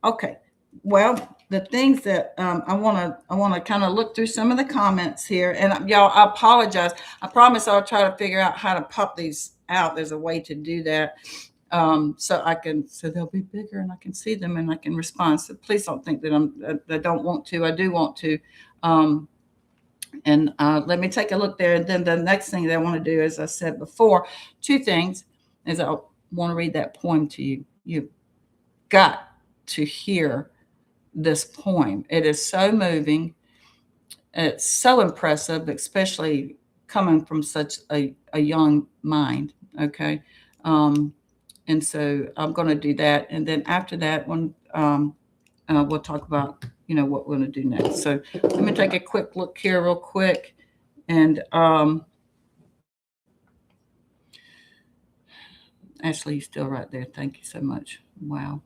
Okay, well, the things that I want to kind of look through some of the comments here, and y'all, I apologize. I promise I'll try to figure out how to pop these out. There's a way to do that, so they'll be bigger and I can see them and I can respond. So please don't think that I don't want to. I do want to. And let me take a look there. And then the next thing that I want to do, as I said before, two things, is I want to read that poem to you. You've got to hear this poem. It is so moving. It's so impressive, especially coming from such a young mind. Okay. And so I'm going to do that. And then after that, when we'll talk about, what we're going to do next. So let me take a quick look here real quick. And Ashley, you're still right there. Thank you so much. Wow.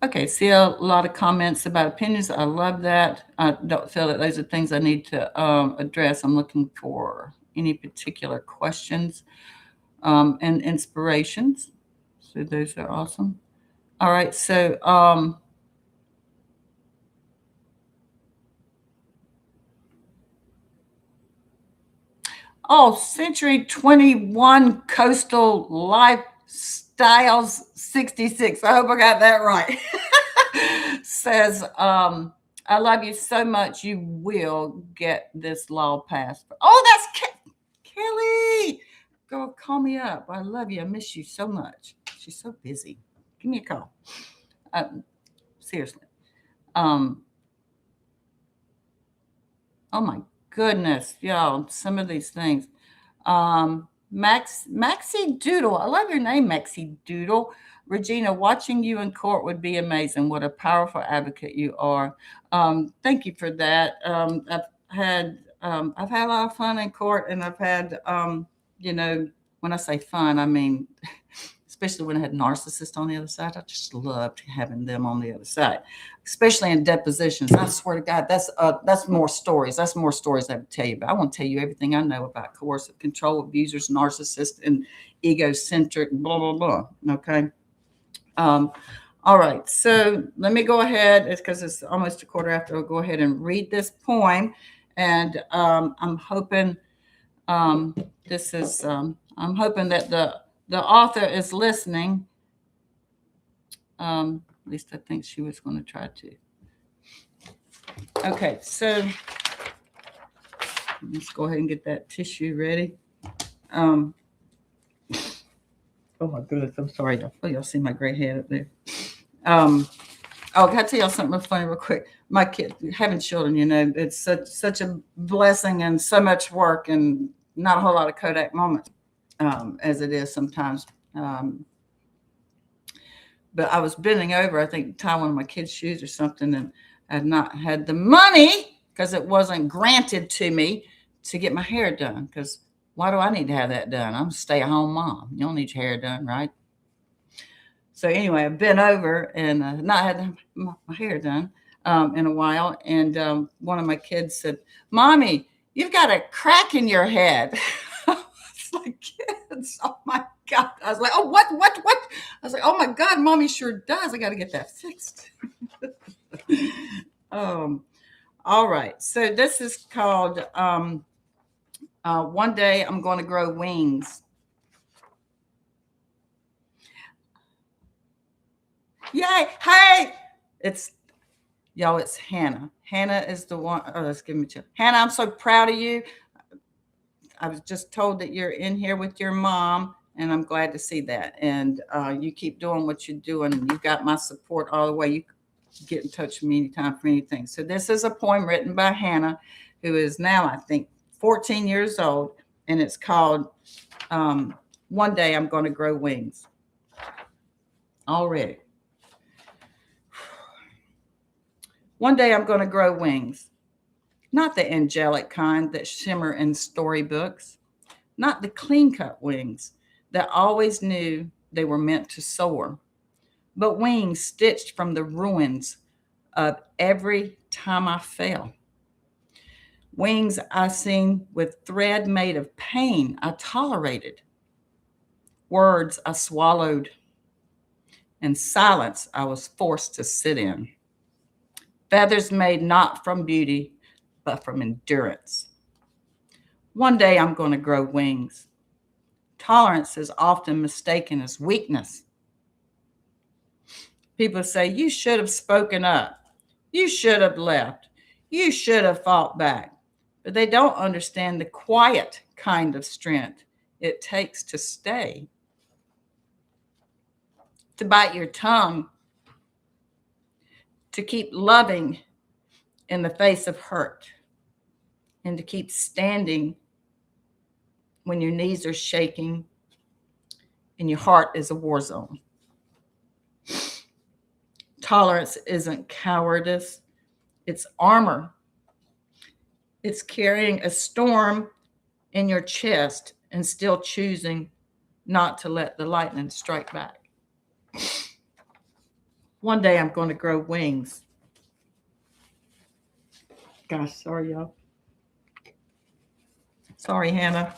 Okay, see a lot of comments about opinions. I love that. I don't feel that those are things I need to address. I'm looking for any particular questions and inspirations. So those are awesome. All right, so Century 21 Coastal Lifestyles 66. I hope I got that right. Says, I love you so much. You will get this law passed. Oh, that's Kelly. Go call me up. I love you. I miss you so much. She's so busy. Give me a call. Seriously. Oh my goodness, y'all, some of these things. Maxie Doodle. I love your name, Maxie Doodle. Regina, watching you in court would be amazing. What a powerful advocate you are. Thank you for that. I've had a lot of fun in court, and I've had, when I say fun, I mean, especially when I had narcissists on the other side. I just loved having them on the other side, especially in depositions. I swear to God, that's more stories. That's more stories I would tell you about. I want to tell you everything I know about coercive control abusers, narcissists, and egocentric, blah, blah, blah. Okay. All right. So let me go ahead, because it's almost a quarter after. I'll go ahead and read this poem. And I'm hoping I'm hoping that the author is listening. At least I think she was going to try to. Okay, so let's go ahead and get that tissue ready. Oh my goodness, I'm sorry. I feel y'all see my gray head up there. Can I tell y'all something funny real quick? My kid, having children, it's such a blessing and so much work and not a whole lot of Kodak moments as it is sometimes. But I was bending over, I think, to tie one of my kids' shoes or something, and I had not had the money because it wasn't granted to me to get my hair done. Because why do I need to have that done? I'm a stay-at-home mom. You don't need your hair done, right? So anyway, I bent over and not had my hair done in a while. And one of my kids said, "Mommy, you've got a crack in your head." It's like, kids, oh my God. I was like, oh, what? I was like, oh my God, Mommy sure does. I got to get that fixed. All right. So this is called One Day I'm Going to Grow Wings. Yay. Hey, it's Hannah. Hannah is the one. Oh, let's give me a chill. Hannah, I'm so proud of you. I was just told that you're in here with your mom, and I'm glad to see that. And you keep doing what you're doing, and you've got my support all the way. You can get in touch with me anytime for anything. So this is a poem written by Hannah, who is now, I think, 14 years old, and it's called One day I'm going to grow wings. Already. One day I'm going to grow wings. Not the angelic kind that shimmer in storybooks. Not the clean cut wings that always knew they were meant to soar, but wings stitched from the ruins of every time I fell. Wings I seen with thread made of pain I tolerated, words I swallowed, and silence I was forced to sit in. Feathers made not from beauty, but from endurance. One day I'm going to grow wings. Tolerance is often mistaken as weakness. People say, you should have spoken up. You should have left. You should have fought back. But they don't understand the quiet kind of strength it takes to stay, to bite your tongue, to keep loving in the face of hurt, and to keep standing when your knees are shaking and your heart is a war zone. Tolerance isn't cowardice, it's armor. It's carrying a storm in your chest and still choosing not to let the lightning strike back. One day I'm going to grow wings. Gosh, sorry, y'all. Sorry, Hannah.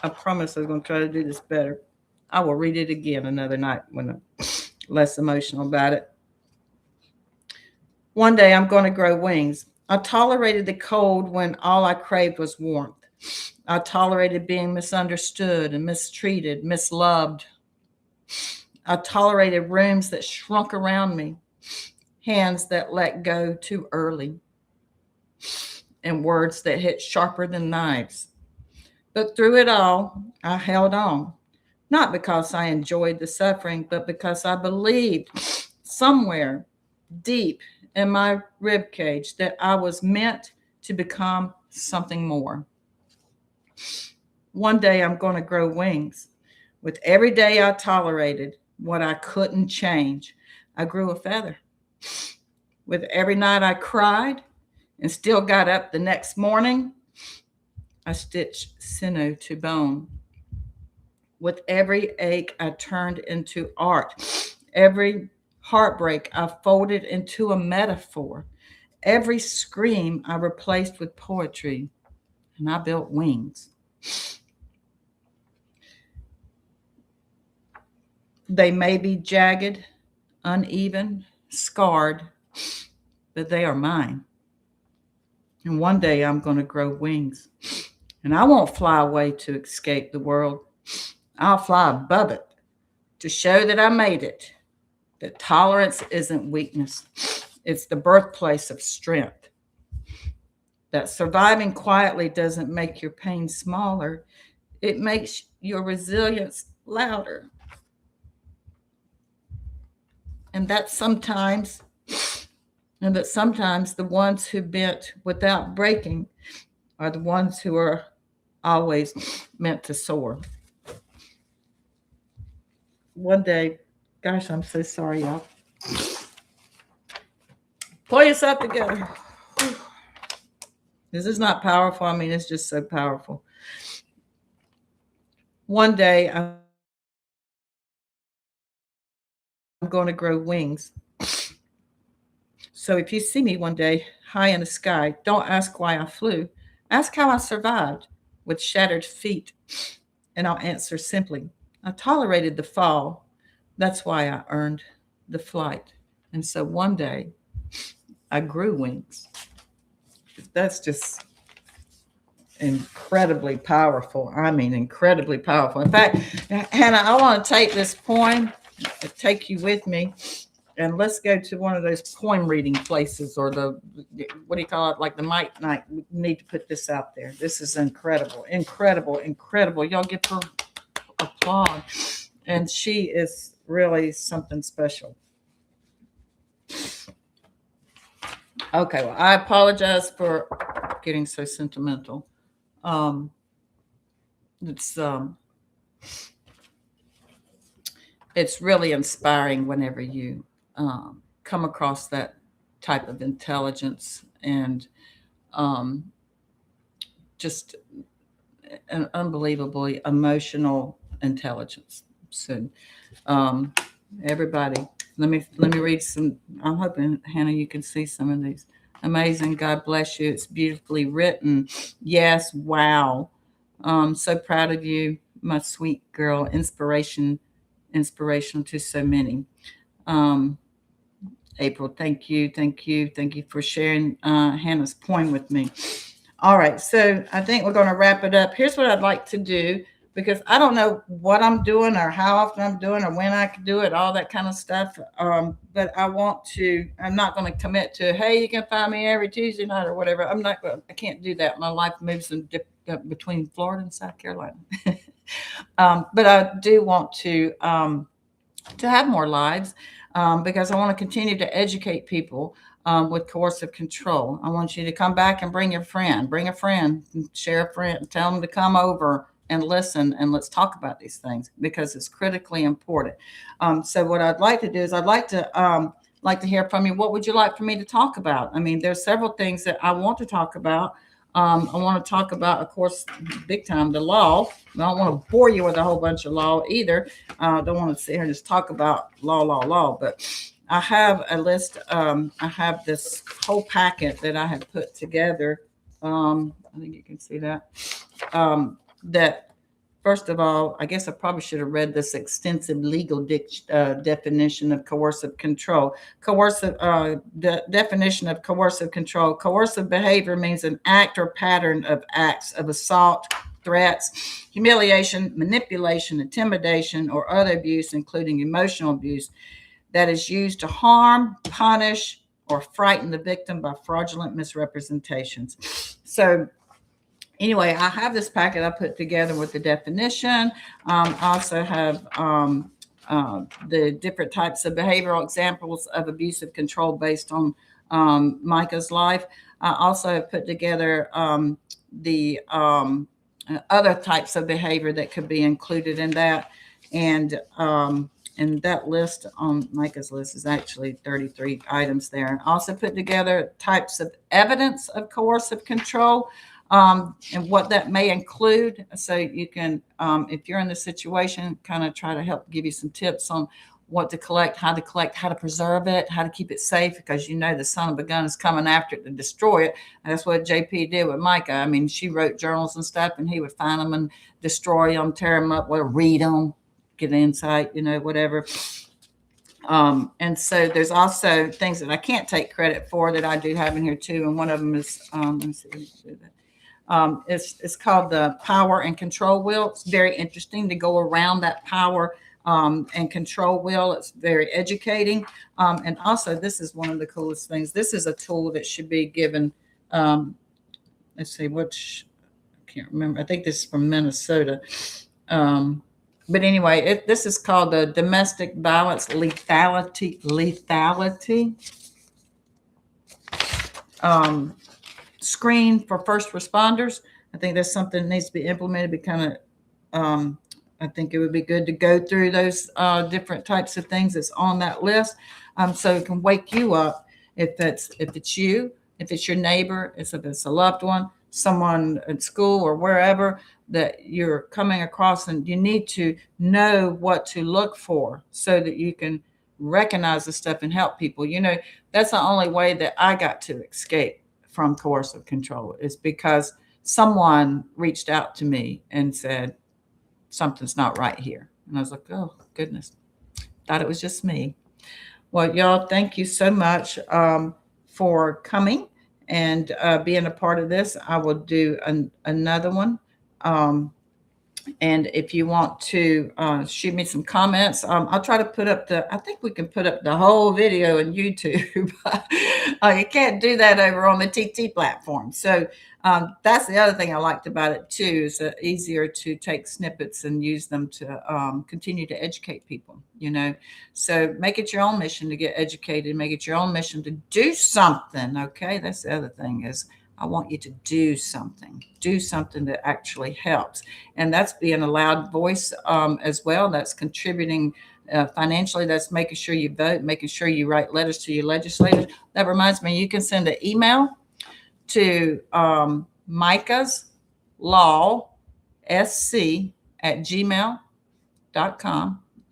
I promise I'm going to try to do this better. I will read it again another night when I'm less emotional about it. One day I'm going to grow wings. I tolerated the cold when all I craved was warmth. I tolerated being misunderstood and mistreated, misloved. I tolerated rooms that shrunk around me, hands that let go too early, and words that hit sharper than knives. But through it all, I held on, not because I enjoyed the suffering, but because I believed somewhere deep in my rib cage that I was meant to become something more. One day I'm going to grow wings. With every day I tolerated what I couldn't change, I grew a feather. With every night I cried and still got up the next morning, I stitched sinew to bone. With every ache I turned into art. Every heartbreak I folded into a metaphor. Every scream I replaced with poetry, and I built wings. They may be jagged, uneven, scarred, but they are mine. And one day I'm going to grow wings. And I won't fly away to escape the world. I'll fly above it to show that I made it. That tolerance isn't weakness, it's the birthplace of strength. That surviving quietly doesn't make your pain smaller, it makes your resilience louder. And that sometimes the ones who bent without breaking are the ones who are always meant to soar. One day, gosh, I'm so sorry, y'all. Pull yourself together. This is not powerful. I mean, it's just so powerful. One day, I'm going to grow wings. So if you see me one day high in the sky, don't ask why I flew. Ask how I survived with shattered feet. And I'll answer simply, I tolerated the fall. That's why I earned the flight. And so one day, I grew wings. That's just incredibly powerful. I mean, incredibly powerful. In fact, Hannah, I want to take this poem, take you with me, and let's go to one of those poem reading places, or the, what do you call it, like the Mic Night. We need to put this out there. This is incredible, incredible, incredible. Y'all give her applause. And she is really something special. Okay, well, I apologize for getting so sentimental. It's it's really inspiring whenever you come across that type of intelligence and um, just an unbelievably emotional intelligence. So, um, everybody, let me read some. I'm hoping, Hannah, you can see some of these. Amazing. God bless you. It's beautifully written. Yes. Wow. So proud of you, my sweet girl. Inspirational to so many. Um, April, thank you for sharing Hannah's poem with me. All right, so I think we're going to wrap it up. Here's what I'd like to do, because I don't know what I'm doing or how often I'm doing or when I can do it, all that kind of stuff. But I'm not going to commit to, hey, you can find me every Tuesday night or whatever. I can't do that. My life moves between Florida and South Carolina. But I do want to have more lives, because I want to continue to educate people with coercive control. I want you to come back and bring a friend, share a friend, tell them to come over and listen, and let's talk about these things because it's critically important. So what I'd like to do is I'd like to hear from you. What would you like for me to talk about? I mean, there's several things that I want to talk about. I want to talk about, of course, big time, the law. I don't want to bore you with a whole bunch of law either. Don't want to sit here and just talk about law, but I have a list. I have this whole packet that I have put together. I think you can see that. That First of all, I guess I probably should have read this extensive legal definition of coercive control. The definition of coercive control. Coercive behavior means an act or pattern of acts of assault, threats, humiliation, manipulation, intimidation, or other abuse, including emotional abuse, that is used to harm, punish, or frighten the victim by fraudulent misrepresentations. So, anyway, I have this packet I put together with the definition. I also have the different types of behavioral examples of abusive control based on Mica's life. I also have put together the other types of behavior that could be included in that. And that list on Mica's list is actually 33 items there. And also put together types of evidence of coercive control, and what that may include. So you can, if you're in this situation, kind of try to help give you some tips on what to collect, how to preserve it, how to keep it safe, because you know the son of a gun is coming after it to destroy it. And that's what JP did with Mica. I mean, she wrote journals and stuff, and he would find them and destroy them, tear them up, read them, get an insight, whatever. And so there's also things that I can't take credit for that I do have in here too. And one of them is, let me see, let me do that. It's called the power and control wheel. It's very interesting to go around that power and control wheel. It's very educating. And also, this is one of the coolest things. This is a tool that should be given. Let's see, I can't remember. I think this is from Minnesota. But anyway, this is called the domestic violence lethality. Screen for first responders. I think that's something that needs to be implemented. I think it would be good to go through those different types of things that's on that list, so it can wake you up if it's you, if it's your neighbor, if it's a loved one, someone at school or wherever that you're coming across, and you need to know what to look for so that you can recognize the stuff and help people. That's the only way that I got to escape from coercive control, is because someone reached out to me and said, something's not right here. And I was like, oh, goodness. Thought it was just me. Well, y'all, thank you so much for coming and being a part of this. I will do another one. And if you want to shoot me some comments, I'll try to I think we can put up the whole video on YouTube. You can't do that over on the TT platform. So that's the other thing I liked about it too, is easier to take snippets and use them to continue to educate people, So make it your own mission to get educated, make it your own mission to do something. Okay. That's the other thing, is I want you to do something that actually helps. And that's being a loud voice as well. That's contributing financially. That's making sure you vote, making sure you write letters to your legislators. That reminds me, you can send an email to Mica's Law SC at gmail.com,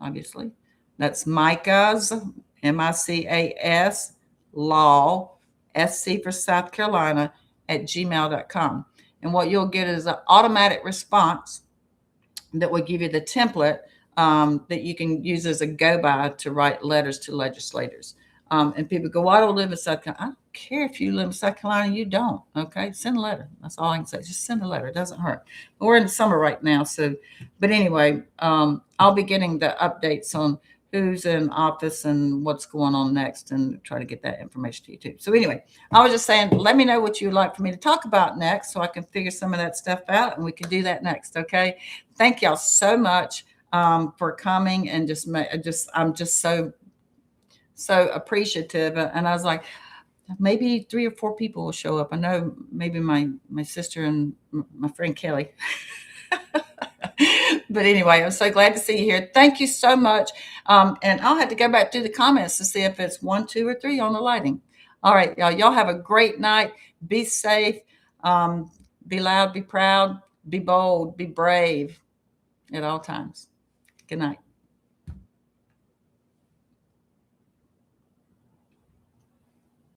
obviously. That's Mica's, MICAS, Law, SC for South Carolina, at gmail.com. And what you'll get is an automatic response that will give you the template that you can use as a go by to write letters to legislators. And people go, well, I don't live in South Carolina. I don't care if you live in South Carolina, you don't. Okay, send a letter. That's all I can say. Just send a letter. It doesn't hurt. We're in the summer right now. So, but anyway, I'll be getting the updates on who's in office and what's going on next and try to get that information to you too. So anyway, I was just saying, let me know what you'd like for me to talk about next so I can figure some of that stuff out and we can do that next. Okay. Thank y'all so much for coming and I'm just so appreciative. And I was like, maybe 3 or 4 people will show up. I know maybe my sister and my friend Kelly. But anyway, I'm so glad to see you here. Thank you so much. And I'll have to go back through the comments to see if it's 1, 2, or 3 on the lighting. All right, y'all. Y'all have a great night. Be safe. Be loud. Be proud. Be bold. Be brave at all times. Good night.